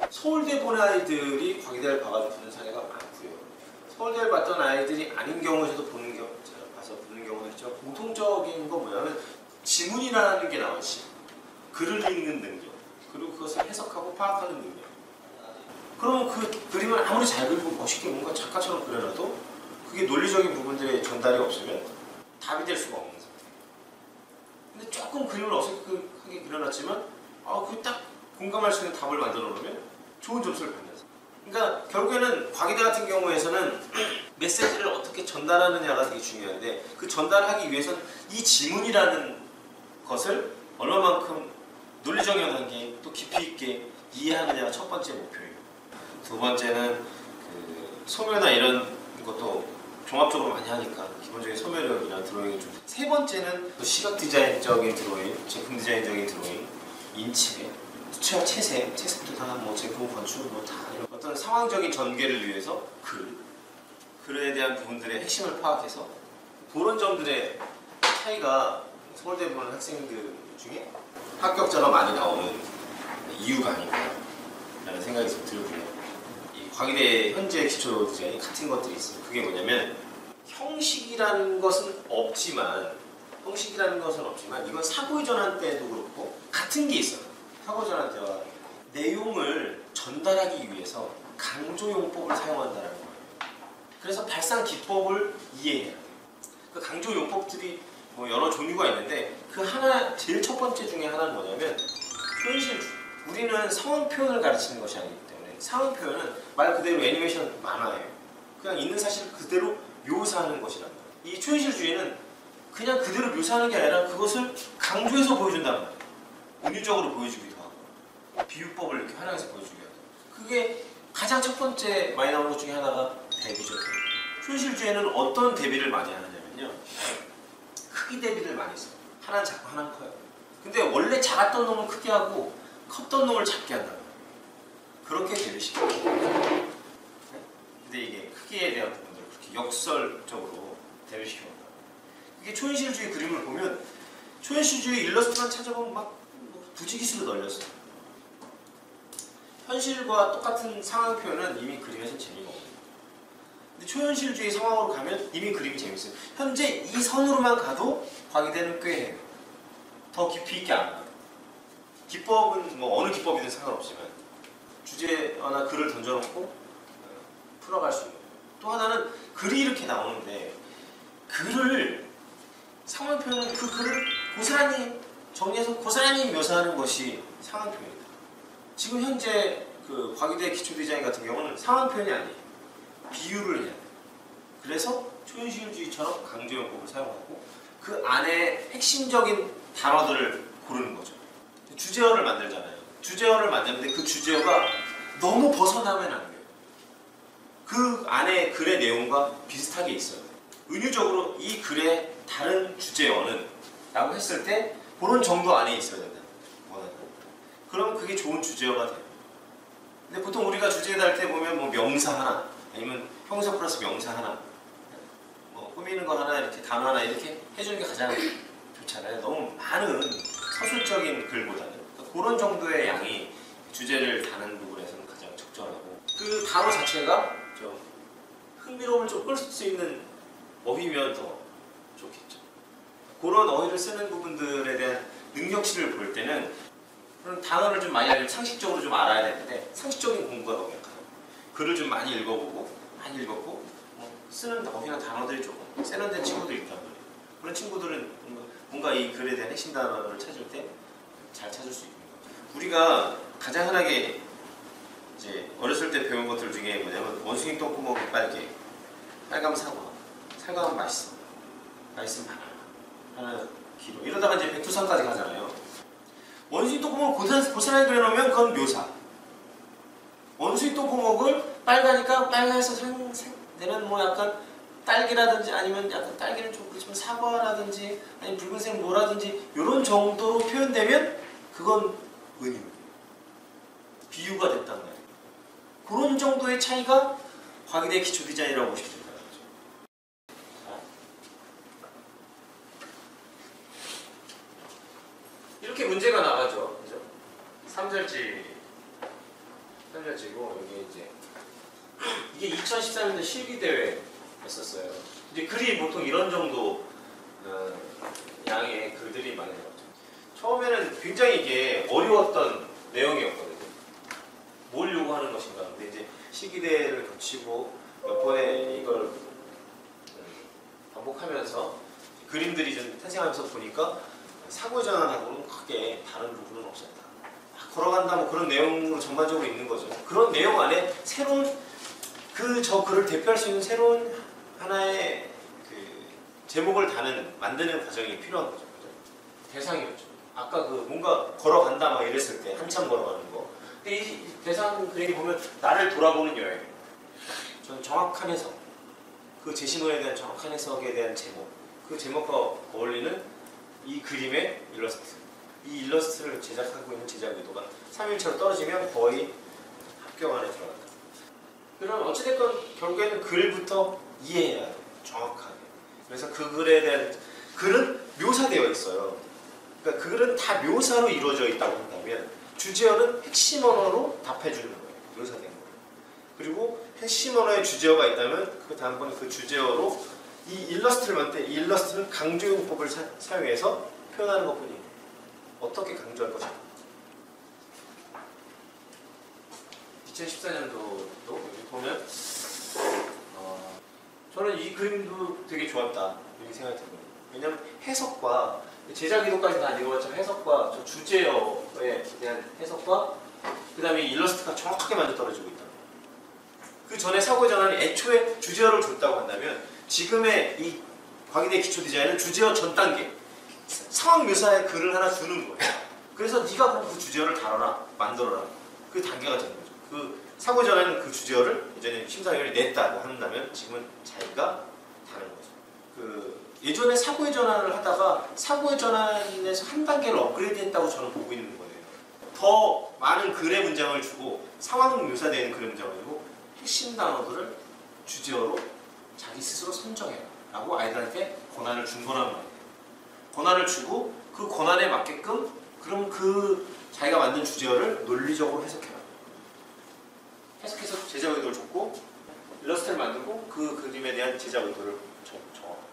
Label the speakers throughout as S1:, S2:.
S1: 서울대 본 아이들이 과기대를 봐가지고 보는 사례가 많고요. 서울대를 봤던 아이들이 아닌 경우에서도 보는 경우, 봐서 보는 경우도 있지만 공통적인 건 뭐냐면 지문이라는 게 나오지. 글을 읽는 능력, 그리고 그것을 해석하고 파악하는 능력. 그러면 그 그림을 아무리 잘 그리고 멋있게 뭔가 작가처럼 그려놔도 그게 논리적인 부분들의 전달이 없으면 답이 될 수가 없는 상태. 근데 조금 그림을 어색하게 그려놨지만 그 딱 공감할 수 있는 답을 만들어 놓으면 좋은 점수를 받는. 그러니까 결국에는 과기대 같은 경우에서는 메시지를 어떻게 전달하느냐가 되게 중요한데 그 전달하기 위해서는 이 지문이라는 것을 얼마만큼 논리적인 단계 또 깊이 있게 이해하느냐가 첫 번째 목표예요. 두 번째는 그 소묘나 이런 것도 종합적으로 많이 하니까 기본적인 소묘력이나 드로잉이 좀. 세 번째는 시각 디자인적인 드로잉, 제품 디자인적인 드로잉, 인체, 수채화 채색도 다 뭐 제품 건축 뭐 다 이런 어떤 상황적인 전개를 위해서 글에 대한 부분들의 핵심을 파악해서 그런 점들의 차이가 서울대 보는 학생들 중에 합격자가 많이 나오는 이유가 아닌가라는 생각이 좀 들고요. 이 과기대 현재 기초 디자인이 같은 것들이 있어요. 그게 뭐냐면 형식이라는 것은 없지만 이건 사고 이전환 때도 그렇고 같은 게 있어요. 사고 이전환 때와 내용을 전달하기 위해서 강조용법을 사용한다는 거예요. 그래서 발상 기법을 이해해야 돼요. 그 강조용법들이 뭐 여러 종류가 있는데 그 하나 제일 첫 번째 중에 하나는 뭐냐면 표현실주의. 우리는 상황 표현을 가르치는 것이 아니기 때문에 상황 표현은 말 그대로 애니메이션 만화예요. 그냥 있는 사실을 그대로 묘사하는 것이란 말이에요. 이 초현실주의는 그냥 그대로 묘사하는 게 아니라 그것을 강조해서 보여준단 말이에요. 은유적으로 보여주기도 하고 비유법을 이렇게 활용해서 보여주기도 하고. 그게 가장 첫 번째 많이 나오는 것 중에 하나가 대비죠. 초현실주의는 어떤 대비를 많이 하느냐면요, 크기 대비를 많이 써요. 하나는 작고 하나는 커요. 근데 원래 작았던 놈을 크게 하고 컸던 놈을 작게 한다는 거예요. 그렇게 대비시켜요. 근데 이게 크기에 대한 부분들을 그렇게 역설적으로 대비시켜요. 이게 초현실주의 그림을 보면 초현실주의 일러스트만 찾아보면 막 부지기수로 널렸어요. 현실과 똑같은 상황 표현은 이미 그림에서 재미가 없어요. 근데 초현실주의 상황으로 가면 이미 그림이 재밌어요. 현재 이 선으로만 가도 과기대는 꽤 해요. 더 깊이 있게 안 가요. 기법은 뭐 어느 기법이든 상관없지만 주제나 글을 던져놓고 풀어갈 수 있는. 또 하나는 글이 이렇게 나오는데 글을 상황 표현은 그 글을 고스란히 정리해서 고스란히 묘사하는 것이 상황 표현이다. 지금 현재 그 과기대 기초 디자인 같은 경우는 상황 표현이 아니에요. 비유를 해야 돼요. 그래서 초현실주의처럼 강조용법을 사용하고 그 안에 핵심적인 단어들을 고르는 거죠. 주제어를 만들잖아요. 주제어를 만드는데 그 주제어가 너무 벗어나면 안 돼요. 그 안에 글의 내용과 비슷하게 있어요. 은유적으로 이 글의 다른 주제어는 라고 했을 때 그런 정도 안에 있어야 된다. 그럼 그게 좋은 주제어가 돼요. 근데 보통 우리가 주제에 달 때 보면 뭐 명사 하나 아니면 형사 플러스 명사 하나 뭐 꾸미는 거 하나 이렇게 단어 하나 이렇게 해주는 게 가장 좋잖아요. 너무 많은 서술적인 글보다는 그런 정도의 양이 주제를 다는 부분에서는 가장 적절하고 그 단어 자체가 좀 흥미로움을 좀 끌 수 있는 어휘면 더 좋겠죠. 그런 어휘를 쓰는 부분들에 대한 능력치를 볼 때는 그런 단어를 좀 많이 알면 상식적으로 좀 알아야 되는데 상식적인 공부가 너무 약하다. 글을 좀 많이 읽어보고 쓰는 어휘나 단어들이 조금 세련된 친구들이 있단 말이에요. 그런 친구들은 뭔가 이 글에 대한 핵심 단어를 찾을 때 잘 찾을 수 있는 거죠. 우리가 가장 흔하게 이제 어렸을 때 배운 것들 중에 뭐냐면 원숭이 똥구멍이 빨개, 빨가면 사과, 사과하면 맛있어, 맛있으면 바나나 기로 이러다가 이제 백두산까지 가잖아요. 원숭이 똥구멍을 고스란히 그려놓으면 그건 묘사. 원숭이 똥구멍을 빨가니까 빨가해서 되는 뭐 약간 딸기라든지 아니면 약간 딸기는 좀 그렇지만 사과라든지 아니면 붉은색 뭐라든지 이런 정도로 표현되면 그건 은유. 비유가 됐단 말이에요. 그런 정도의 차이가 과기대 기초 디자인이라고 보시면 된다는 거죠. 이렇게 문제가 나가죠. 그죠? 3절지 살려지고 여기 이제 이게 2013년도 실기대회였었어요. 이제 글이 보통 이런 정도 양의 글들이 많이 나왔죠. 처음에는 굉장히 이게 어려웠던 내용이었거든요. 뭘 요구하는 것인가. 근데 이제 실기대회를 거치고 몇 번에 이걸 반복하면서 그림들이 좀 탄생하면서 보니까 사고전환하고는 크게 다른 부분은 없었다. 걸어간다 뭐 그런 내용으로 전반적으로 있는 거죠. 그런 내용 안에 새로운 저 글을 대표할 수 있는 새로운 하나의 그 제목을 만드는 과정이 필요한 거죠. 대상이었죠. 아까 그 뭔가 걸어간다 막 이랬을 때 한참 걸어가는 거. 근데 이 대상 그림이 보면 나를 돌아보는 여행. 저는 정확한 해석, 그 제시문에 대한 정확한 해석에 대한 제목, 그 제목과 어울리는 이 그림의 일러스트. 이 일러스트를 제작하고 있는 제작 의도가 3일차로 떨어지면 거의 합격 안에 들어간다. 그럼 어찌됐건 결국에는 글부터 이해해야 돼요. 정확하게. 그래서 그 글에 대한 글은 묘사되어 있어요. 그러니까 그 글은 다 묘사로 이루어져 있다고 한다면 주제어는 핵심 언어로 답해주는 거예요. 묘사된 거예요. 그리고 핵심 언어의 주제어가 있다면 그 다음번에 그 주제어로 이 일러스트를 만들 때 이 일러스트는 강조용법을 사용해서 표현하는 것뿐이에요. 어떻게 강조할 것인가. 2014년도도 여기 보면 저는 이 그림도 되게 좋았다 이렇게 생각이 들거든요. 왜냐하면 해석과 제작 의도까지는 안 읽어봤지만 해석과 저 주제어에 대한 해석과 그 다음에 일러스트가 정확하게 맞아떨어지고 있다. 그 전에 사고의 전환이 애초에 주제어를 줬다고 한다면 지금의 이 과기대 기초 디자인은 주제어 전 단계 상황 묘사의 글을 하나 주는 거예요. 그래서 네가 그럼 그 주제어를 다뤄라, 만들어라. 그 단계가 되는 거죠. 그 사고 전환은 그 주제어를 예전에 심사위원이 냈다고 한다면 지금은 자기가 다른 거죠. 그 예전에 사고의 전환을 하다가 사고의 전환에서 한 단계를 업그레이드했다고 저는 보고 있는 거예요. 더 많은 글의 문장을 주고 상황 묘사되는 글의 문장을 주고 핵심 단어들을 주제어로 자기 스스로 선정해라 라고 아이들한테 권한을 준 거란 말이에요. 권한을 주고 그 권한에 맞게끔 그럼 그 자기가 만든 주제어를 논리적으로 해석해라. 해석해서 제작 의도를 줬고 일러스트를 만들고 그 그림에 대한 제작 의도를 정하고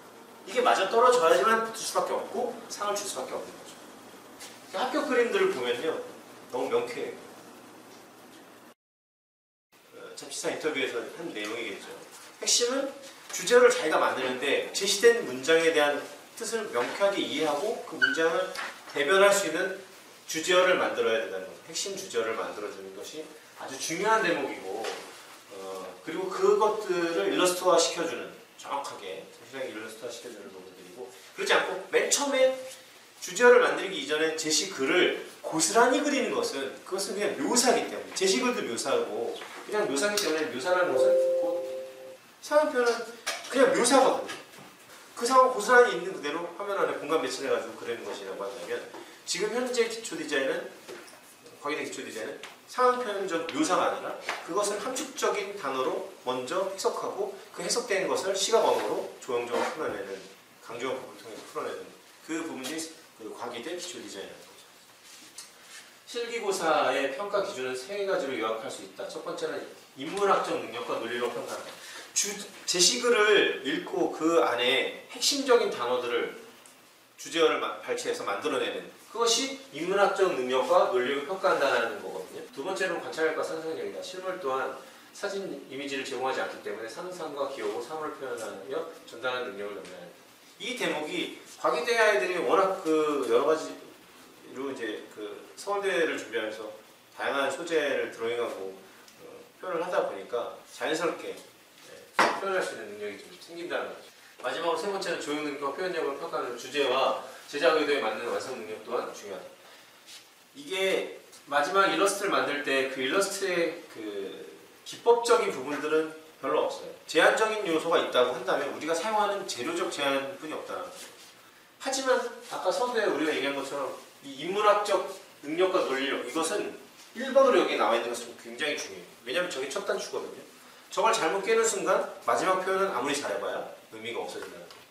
S1: 이게 맞아 떨어져야지만 붙을 수밖에 없고 상을 줄 수밖에 없는 거죠. 합격 그림들을 보면요 너무 명쾌해요. 잡지사 인터뷰에서 한 내용이겠죠. 핵심은 주제어를 자기가 만드는데 제시된 문장에 대한 뜻을 명쾌하게 이해하고 그 문장을 대변할 수 있는 주제어를 만들어야 된다는 거죠. 핵심 주제어를 만들어주는 것이 아주 중요한 대목이고 그리고 그것들을 일러스트화 시켜주는 정확하게 자신에게 일러스트화 시켜주는 부분들이고 그렇지 않고 맨 처음에 주제어를 만들기 이전에 제시글을 고스란히 그리는 것은 그것은 그냥 묘사이기 때문에 제시글도 묘사고 그냥 묘사이기 때문에 묘사라는 것은 곧 상황 표현은 그냥 묘사거든요. 그 상황 고스란히 있는 그대로 화면 안에 공간 배치해가지고 그리는 것이라고 한다면 지금 현재 기초 디자인은 과기대 기초 디자인은 상황 표현적 묘사가 아니라 그것을 함축적인 단어로 먼저 해석하고 그 해석된 것을 시각 언어로 조형적으로 풀어내는 강조형법을 통해서 풀어내는 그 부분이 그 과기대 기초 디자인이라는 거죠. 실기고사의 평가 기준은 세 가지로 요약할 수 있다. 첫 번째는 인문학적 능력과 논리로 평가한다. 제시글을 읽고 그 안에 핵심적인 단어들을 주제어를 발췌해서 만들어내는 그것이 인문학적 능력과 논리를 평가한다는 거거든요. 두 번째는 관찰력과 상상력이다. 실물 또한 사진 이미지를 제공하지 않기 때문에 상상과 기억으로 사물을 표현하며 전달하는 능력을 넘나야 이 대목이 과기대 아이들이 워낙 그 여러 가지로 이제 그 서울대를 준비하면서 다양한 소재를 드로잉하고 표현을 하다 보니까 자연스럽게 표현할 수 있는 능력이 좀 생긴다는 거죠. 마지막으로 세 번째는 조형 능력과 표현력을 평가하는 주제와 제작 의도에 맞는 완성 능력 또한 중요하다. 이게 마지막 일러스트를 만들 때 그 일러스트의 그 기법적인 부분들은 별로 없어요. 제한적인 요소가 있다고 한다면 우리가 사용하는 재료적 제한뿐이 없다는 거죠. 하지만 아까 서두에 우리가 얘기한 것처럼 이 인문학적 능력과 논리력 이것은 1번으로 여기 나와 있는 것은 굉장히 중요해요. 왜냐하면 저게 첫 단추거든요. 저걸 잘못 깨는 순간 마지막 표현은 아무리 잘해봐야 의미가 없어진다는 거예요.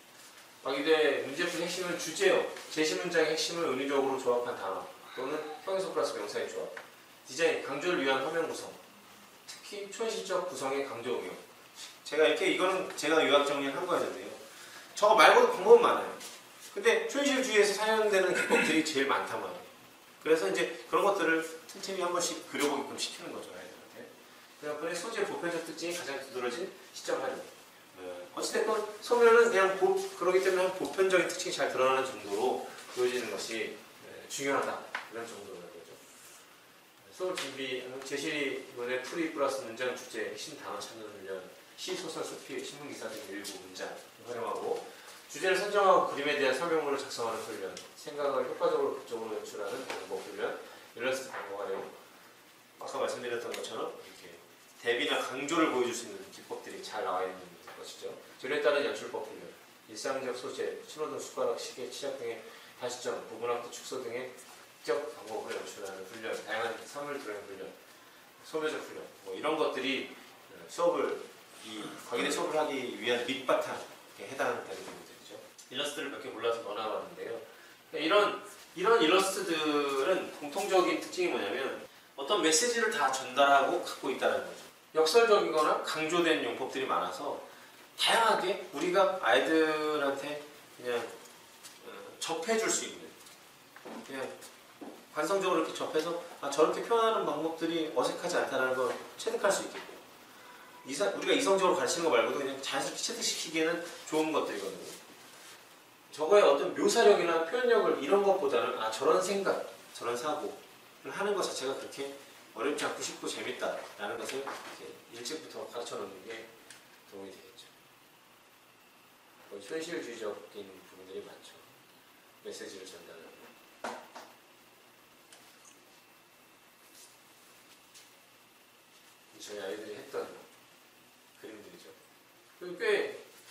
S1: 과기대 문제풀이 핵심은 주제어, 제시문장의 핵심을 은유적으로 조합한 단어 또는 형용사 플러스 명사의 조합, 디자인, 강조를 위한 화면 구성, 특히 초현실적 구성의 강조 응용. 제가 이렇게 이거는 제가 요약 정리를 한 거였는데요. 저거 말고도 방법은 많아요. 근데 초현실주의에서 사용되는 기법들이 제일 많단 말이에요. 그래서 이제 그런 것들을 틈틈이 한 번씩 그려보게끔 시키는 거죠, 아이들한테. 그래서 소재의 보편적 특징이 가장 두드러진 시점 활용. 어찌됐건 소묘는 그냥 그러기 때문에 한 보편적인 특징이 잘 드러나는 정도로 보여지는 것이 중요하다. 이런 정도라는 거죠. 수업 준비, 제시문의 풀이 플러스 문장 주제, 핵심 단어 찾는 훈련, 시, 소설, 수필, 신문기사 등 일부 문장 활용하고 주제를 선정하고 그림에 대한 설명문을 작성하는 훈련, 생각을 효과적으로 극적으로 연출하는 방법 훈련, 일러스트 방법 활용. 아까 말씀드렸던 것처럼 이렇게 대비나 강조를 보여줄 수 있는 기법들이 잘 나와 있는 것이죠. 조례에 따른 연출법 훈련, 일상적 소재, 신호등, 숟가락, 시계, 치약 등의 다시점, 부분학도 축소 등의 특적 방법으로 연출하는 훈련, 다양한 사물 드로잉 훈련, 소묘적 훈련, 뭐 이런 것들이 과기대 수업을 하기 위한 밑바탕에 해당되는 부분들이죠. 일러스트를 몇 개 골라서 넣어놔봤는데요. 이런 일러스트들은 공통적인 특징이 뭐냐면 어떤 메시지를 다 전달하고 갖고 있다는 거죠. 역설적이거나 강조된 용법들이 많아서 다양하게 우리가 아이들한테 그냥 접해줄 수 있는, 그냥 관성적으로 이렇게 접해서 저렇게 표현하는 방법들이 어색하지 않다는 걸 체득할 수 있겠고, 우리가 이성적으로 가르치는 거 말고도 그냥 자연스럽게 체득시키기에는 좋은 것들이거든요. 저거의 어떤 묘사력이나 표현력을 이런 것보다는 저런 생각, 저런 사고를 하는 것 자체가 그렇게 어렵지 않고 쉽고 재밌다라는 것을 이렇게 일찍부터 가르쳐 놓는 게 도움이 되겠죠. 현실주의적인 부분들이 많죠. 메시지를 전달하는. 저희 아이들이 했던 그림들이죠.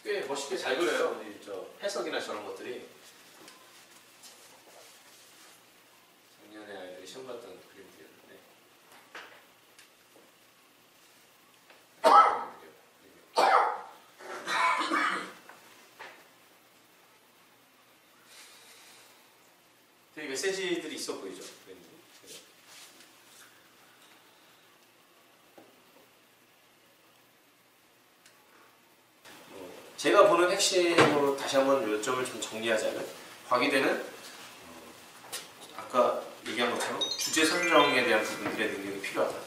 S1: 꽤 멋있게 잘 그려요. 우리 해석이나 저런 것들이. 작년에 아이들이 시험 봤던 그림들이었는데. 되게 메시지들이 있어 보이죠. 제가 보는 핵심으로 다시 한번 요점을 좀 정리하자면, 과기대는 아까 얘기한 것처럼 주제 선정에 대한 부분들의 능력이 필요하다.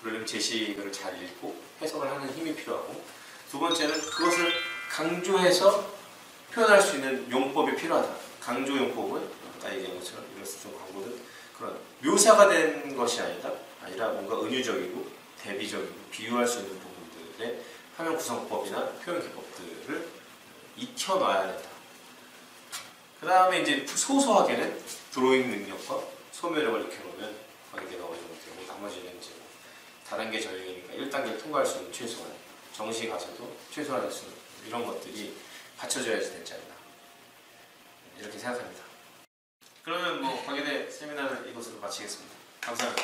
S1: 그러려면 제시를 잘 읽고 해석을 하는 힘이 필요하고, 두 번째는 그것을 강조해서 표현할 수 있는 용법이 필요하다. 강조 용법은 아까 얘기한 것처럼 일러스트 광고는 그런 묘사가 된 것이 아니라 뭔가 은유적이고 대비적이고 비유할 수 있는 부분들의 화면 구성법이나 표현 기법들을 익혀놔야 된다. 그 다음에 이제 소소하게는 드로잉 능력과 소묘력을 익혀놓으면 과기대가 어느 정도 되고, 나머지는 이제 다단계 전형이니까 1단계를 통과할 수 있는 최소한, 정시 가서도 최소화될 수 있는 이런 것들이 받쳐져야지 되지 않나, 이렇게 생각합니다. 그러면 과기대 세미나를 이것으로 마치겠습니다. 감사합니다.